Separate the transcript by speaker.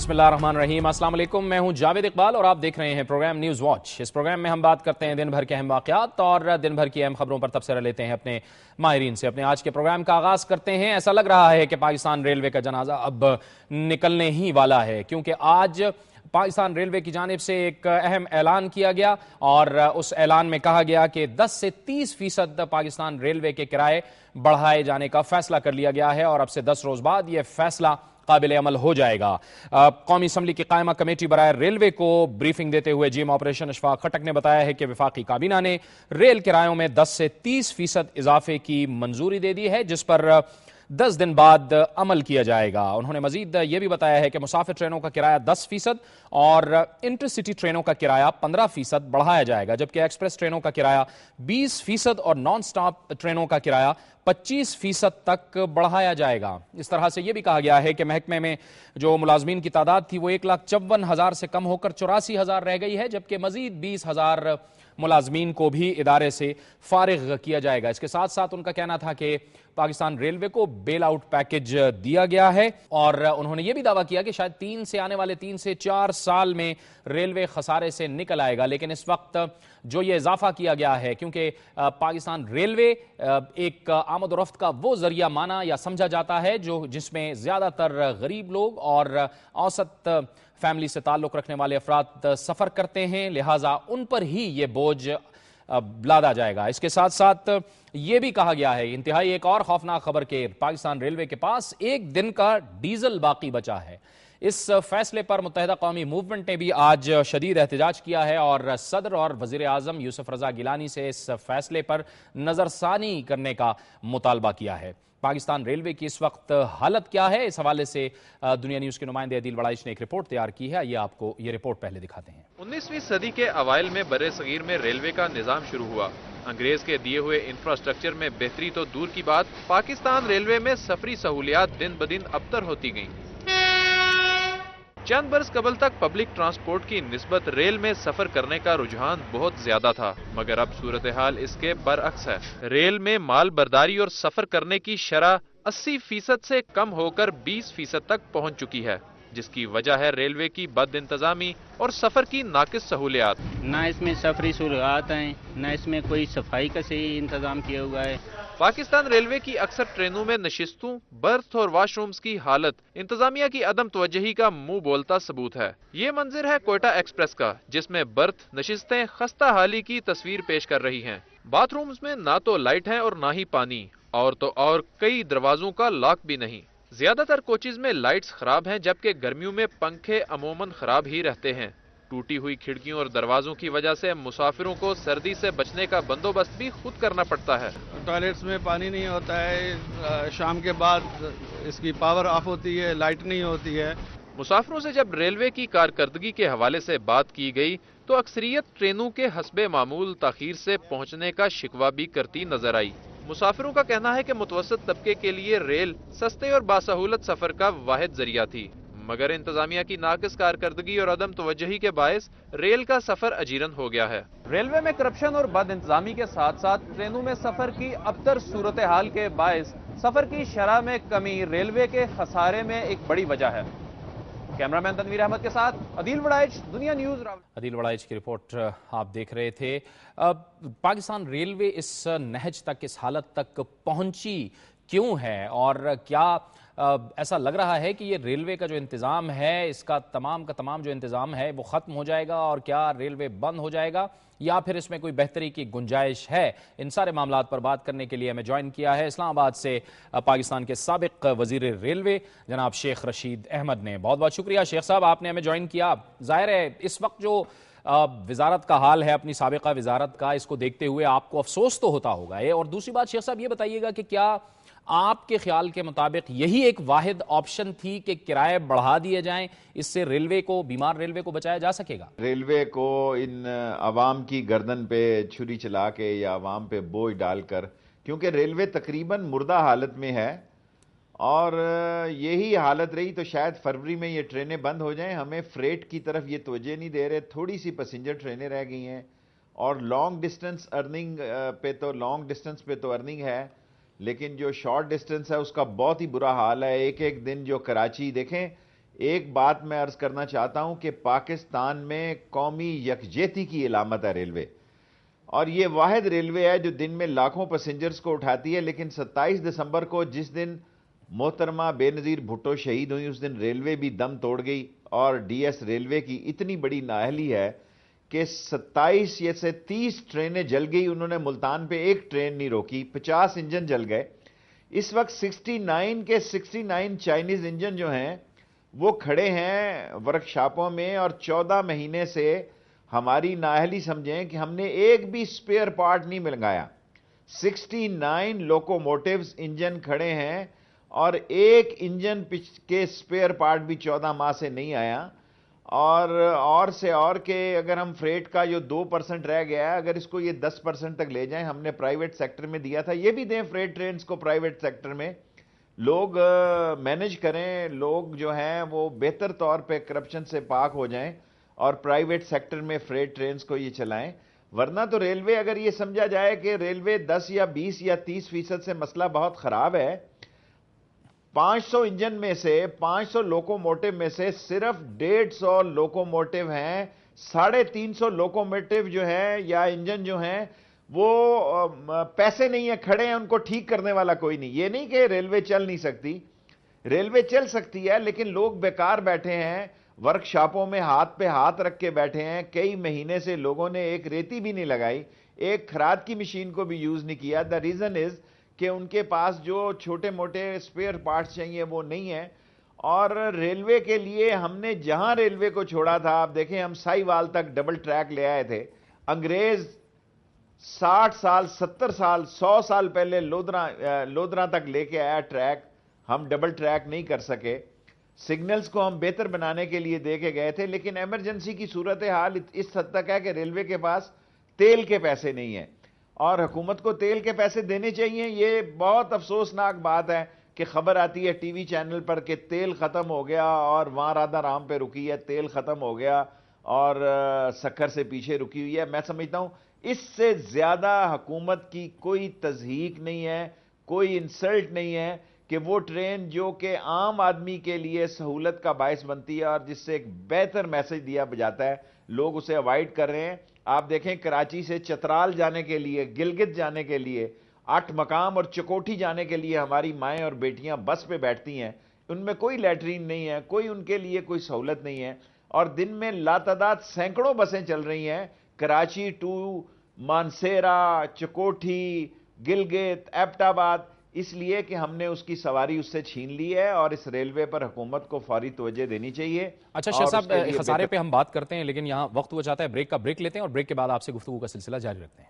Speaker 1: بسم اللہ الرحمن الرحیم۔ السلام علیکم، میں ہوں جاوید اقبال اور آپ دیکھ رہے ہیں پروگرام نیوز واچ۔ اس پروگرام میں ہم بات کرتے ہیں دن بھر کے اہم واقعات اور دن بھر کی اہم خبروں پر تبصرہ لیتے ہیں اپنے ماہرین سے۔ اپنے آج کے پروگرام کا آغاز کرتے ہیں۔ ایسا لگ رہا ہے کہ پاکستان ریلوے کا جنازہ اب نکلنے ہی والا ہے، کیونکہ آج پاکستان ریلوے کی جانب سے ایک اہم اعلان کیا گیا اور اس اعلان میں کہا گیا کہ 10 سے 30% پاکستان ریلوے کے کرائے بڑھائے جانے کا فیصلہ کر لیا گیا ہے اور اب سے 10 روز بعد یہ فیصلہ قابل عمل ہو جائے گا۔ قومی اسمبلی کی قائمہ کمیٹی برائے ریلوے کو بریفنگ دیتے ہوئے G M operation Ashfaq Khattak نے بتایا ہے کہ وفاقی کابینہ نے ریل کرایوں میں 10 سے 30% اضافے کی منظوری دے دی ہے، جس پر 10 دن بعد عمل کیا جائے گا۔ انہوں نے مزید یہ بھی بتایا ہے کہ مسافر ٹرینوں کا کرایہ 10% اور انٹرسٹی ٹرینوں کا کرایہ 15% بڑھایا جائے گا، جبکہ ایکسپریس ٹرینوں کا کرایہ 20% اور نان سٹاپ ٹرینوں کا کرایہ 25% تک بڑھایا جائے گا۔ اس طرح سے یہ بھی کہا گیا ہے کہ محکمے میں جو ملازمین کی تعداد تھی وہ 1,54,000 سے کم ہو کر 84,000 رہ گئی ہے، جبکہ مزید 20,000 ملازمین کو بھی ادارے سے فارغ کیا جائے گا۔ اس کے ساتھ ساتھ ان کا کہنا تھا کہ پاکستان ریلوے کو بیل آؤٹ پیکج دیا گیا ہے اور انہوں نے یہ بھی دعویٰ کیا کہ شاید آنے والے 3 سے 4 سال میں ریلوے خسارے سے نکل آئے گا، لیکن اس وقت جو یہ اضافہ کیا گیا ہے، کیونکہ پاکستان ریلوے ایک آمد و رفت کا وہ ذریعہ مانا یا سمجھا جاتا ہے جس میں زیادہ تر غریب لوگ اور اوسط فیملی سے تعلق رکھنے والے افراد سفر کرتے ہیں، لہٰذا ان پر ہی یہ بوجھ لادا جائے گا۔ اس کے ساتھ ساتھ یہ بھی کہا گیا ہے، انتہائی ایک اور خوفناک خبر، کہ پاکستان ریلوے کے پاس 1 دن کا ڈیزل باقی بچا ہے۔ اس فیصلے پر متحدہ قومی موومنٹ نے بھی آج شدید احتجاج کیا ہے اور صدر اور وزیر اعظم یوسف رضا گیلانی سے اس فیصلے پر نظر ثانی کرنے کا مطالبہ کیا ہے۔ پاکستان ریلوے کی اس وقت حالت کیا ہے، اس حوالے سے دنیا نیوز کے نمائندے عدیل وڑائچ نے ایک رپورٹ تیار کی ہے، یہ آپ کو یہ رپورٹ پہلے دکھاتے ہیں۔
Speaker 2: 19ویں صدی کے اوائل میں بر صغیر میں ریلوے کا نظام شروع ہوا۔ انگریز کے دیے ہوئے انفراسٹرکچر میں بہتری تو دور کی بات، پاکستان ریلوے میں سفری سہولیات دن بدن ابتر ہوتی گئیں۔ چند برس قبل تک پبلک ٹرانسپورٹ کی نسبت ریل میں سفر کرنے کا رجحان بہت زیادہ تھا، مگر اب صورتحال اس کے برعکس ہے۔ ریل میں مال برداری اور سفر کرنے کی شرح 80% سے کم ہو کر 20% تک پہنچ چکی ہے، جس کی وجہ ہے ریلوے کی بد انتظامی اور سفر کی ناقص سہولیات۔
Speaker 3: نہ اس میں سفری سہولیات ہیں، نہ اس میں کوئی صفائی کا صحیح انتظام کیا ہوا ہے۔
Speaker 2: پاکستان ریلوے کی اکثر ٹرینوں میں نشستوں، برتھ اور واش رومز کی حالت انتظامیہ کی عدم توجہی کا منہ بولتا ثبوت ہے۔ یہ منظر ہے کوئٹہ ایکسپریس کا، جس میں برتھ، نشستیں خستہ حالی کی تصویر پیش کر رہی ہیں۔ باتھ رومز میں نہ تو لائٹ ہے اور نہ ہی پانی، اور تو اور کئی دروازوں کا لاک بھی نہیں۔ زیادہ تر کوچز میں لائٹس خراب ہیں، جبکہ گرمیوں میں پنکھے عموماً خراب ہی رہتے ہیں۔ ٹوٹی ہوئی کھڑکیوں اور دروازوں کی وجہ سے مسافروں کو سردی سے بچنے کا بندوبست بھی خود کرنا پڑتا ہے۔
Speaker 4: ٹوائلٹس میں پانی نہیں ہوتا ہے، شام کے بعد اس کی پاور آف ہوتی ہے، لائٹ نہیں ہوتی ہے۔
Speaker 2: مسافروں سے جب ریلوے کی کارکردگی کے حوالے سے بات کی گئی تو اکثریت ٹرینوں کے حسب معمول تاخیر سے پہنچنے کا شکوہ بھی کرتی نظر آئی۔ مسافروں کا کہنا ہے کہ متوسط طبقے کے لیے ریل سستے اور باسہولت سفر کا واحد ذریعہ تھی، مگر انتظامیہ کی ناقص کارکردگی اور عدم توجہی کے باعث ریل کا سفر اجیرن ہو گیا ہے۔ ریلوے میں کرپشن اور بد انتظامی کے ساتھ ساتھ ٹرینوں میں سفر کی ابتر صورتحال کے باعث سفر کی شرح میں کمی ریلوے کے خسارے میں ایک بڑی وجہ ہے۔ کیمرامین تنویر احمد کے ساتھ عدیل وڑائچ، دنیا نیوز۔
Speaker 1: عدیل وڑائچ کی رپورٹ آپ دیکھ رہے تھے۔ پاکستان ریلوے اس نہج تک، اس حالت تک پہنچی کیوں ہے، اور کیا ایسا لگ رہا ہے کہ یہ ریلوے کا جو انتظام ہے، اس کا تمام جو انتظام ہے وہ ختم ہو جائے گا، اور کیا ریلوے بند ہو جائے گا، یا پھر اس میں کوئی بہتری کی گنجائش ہے؟ ان سارے معاملات پر بات کرنے کے لیے ہمیں جوائن کیا ہے اسلام آباد سے پاکستان کے سابق وزیر ریلوے جناب شیخ رشید احمد نے۔ بہت بہت شکریہ شیخ صاحب، آپ نے ہمیں جوائن کیا۔ ظاہر ہے اس وقت جو وزارت کا حال ہے، اپنی سابقہ وزارت کا، اس کو دیکھتے ہوئے آپ کو افسوس تو ہوتا ہوگا، اور دوسری بات شیخ صاحب یہ بتائیے گا کہ کیا آپ کے خیال کے مطابق یہی ایک واحد آپشن تھی کہ کرائے بڑھا دیے جائیں، اس سے ریلوے کو، بیمار ریلوے کو بچایا جا سکے گا؟
Speaker 5: ریلوے کو ان عوام کی گردن پہ چھری چلا کے یا عوام پہ بوجھ ڈال کر، کیونکہ ریلوے تقریباً مردہ حالت میں ہے، اور یہی حالت رہی تو شاید فروری میں یہ ٹرینیں بند ہو جائیں۔ ہمیں فریٹ کی طرف یہ توجہ نہیں دے رہے، تھوڑی سی پیسنجر ٹرینیں رہ گئی ہیں، اور لانگ ڈسٹنس پہ تو ارننگ ہے، لیکن جو شارٹ ڈسٹنس ہے اس کا بہت ہی برا حال ہے۔ ایک دن جو کراچی دیکھیں، ایک بات میں عرض کرنا چاہتا ہوں کہ پاکستان میں قومی یکجہتی کی علامت ہے ریلوے، اور یہ واحد ریلوے ہے جو دن میں لاکھوں پیسنجرز کو اٹھاتی ہے، لیکن 27 دسمبر کو جس دن محترمہ بے نظیر بھٹو شہید ہوئی اس دن ریلوے بھی دم توڑ گئی، اور ڈی ایس ریلوے کی اتنی بڑی نااہلی ہے کہ 27 یا سے 30 ٹرینیں جل گئی، انہوں نے ملتان پہ ایک ٹرین نہیں روکی، 50 انجن جل گئے۔ اس وقت 69 کے 69 چائنیز انجن جو ہیں وہ کھڑے ہیں ورکشاپوں میں، اور 14 مہینے سے ہماری نااہلی سمجھیں کہ ہم نے ایک بھی سپیئر پارٹ نہیں منگایا۔ 69 لوکوموٹیوز انجن کھڑے ہیں اور ایک انجن کے سپیئر پارٹ بھی 14 ماہ سے نہیں آیا، اور سے اور کہ اگر ہم فریٹ کا جو 2% رہ گیا ہے، اگر اس کو یہ 10% تک لے جائیں، ہم نے پرائیویٹ سیکٹر میں دیا تھا، یہ بھی دیں فریٹ ٹرینز کو پرائیویٹ سیکٹر میں، لوگ مینج کریں، لوگ جو ہیں وہ بہتر طور پہ کرپشن سے پاک ہو جائیں اور پرائیویٹ سیکٹر میں فریٹ ٹرینز کو یہ چلائیں، ورنہ تو ریلوے اگر یہ سمجھا جائے کہ ریلوے 10 یا 20 یا 30% سے مسئلہ بہت خراب ہے، 500 انجن میں سے 500 لوکوموٹیو میں سے صرف 150 لوکوموٹیو ہیں، 350 لوکوموٹیو جو ہیں یا انجن جو ہیں وہ پیسے نہیں ہیں، کھڑے ہیں، ان کو ٹھیک کرنے والا کوئی نہیں۔ یہ نہیں کہ ریلوے چل نہیں سکتی، ریلوے چل سکتی ہے، لیکن لوگ بیکار بیٹھے ہیں، ورک شاپوں میں ہاتھ پہ ہاتھ رکھ کے بیٹھے ہیں، کئی مہینے سے لوگوں نے ایک ریتی بھی نہیں لگائی، ایک کھراد کی مشین کو بھی یوز نہیں کیا۔ دا ریزن از کہ ان کے پاس جو چھوٹے موٹے سپیئر پارٹس چاہیے وہ نہیں ہیں، اور ریلوے کے لیے ہم نے جہاں ریلوے کو چھوڑا تھا، آپ دیکھیں ہم سائی وال تک ڈبل ٹریک لے آئے تھے، انگریز 60 سال 70 سال 100 سال پہلے لودھراں تک لے کے آیا ٹریک، ہم ڈبل ٹریک نہیں کر سکے، سگنلز کو ہم بہتر بنانے کے لیے دے کے گئے تھے، لیکن ایمرجنسی کی صورتحال اس حد تک ہے کہ ریلوے کے پاس تیل کے پیسے نہیں ہیں، اور حکومت کو تیل کے پیسے دینے چاہیے۔ یہ بہت افسوسناک بات ہے کہ خبر آتی ہے ٹی وی چینل پر کہ تیل ختم ہو گیا اور وہاں رادھا رام پہ رکی ہے، تیل ختم ہو گیا اور سکھر سے پیچھے رکی ہوئی ہے۔ میں سمجھتا ہوں اس سے زیادہ حکومت کی کوئی تضحیک نہیں ہے، کوئی انسلٹ نہیں ہے کہ وہ ٹرین جو کہ عام آدمی کے لیے سہولت کا باعث بنتی ہے اور جس سے ایک بہتر میسج دیا جاتا ہے، لوگ اسے اوائڈ کر رہے ہیں۔ آپ دیکھیں کراچی سے چترال جانے کے لیے، گلگت جانے کے لیے، 8 مقام اور چکوٹھی جانے کے لیے ہماری مائیں اور بیٹیاں بس پہ بیٹھتی ہیں، ان میں کوئی لیٹرین نہیں ہے، کوئی ان کے لیے کوئی سہولت نہیں ہے، اور دن میں لاتعداد سینکڑوں بسیں چل رہی ہیں کراچی ٹو مانسیرا، چکوٹھی، گلگت، ایبٹ آباد، اس لیے کہ ہم نے اس کی سواری اس سے چھین لی ہے، اور اس ریلوے پر حکومت کو فوری توجہ دینی چاہیے۔
Speaker 1: اچھا شاہ صاحب، خسارے پہ ہم بات کرتے ہیں، لیکن یہاں وقت ہو جاتا ہے بریک کا، بریک لیتے ہیں اور بریک کے بعد آپ سے گفتگو کا سلسلہ جاری رکھتے ہیں۔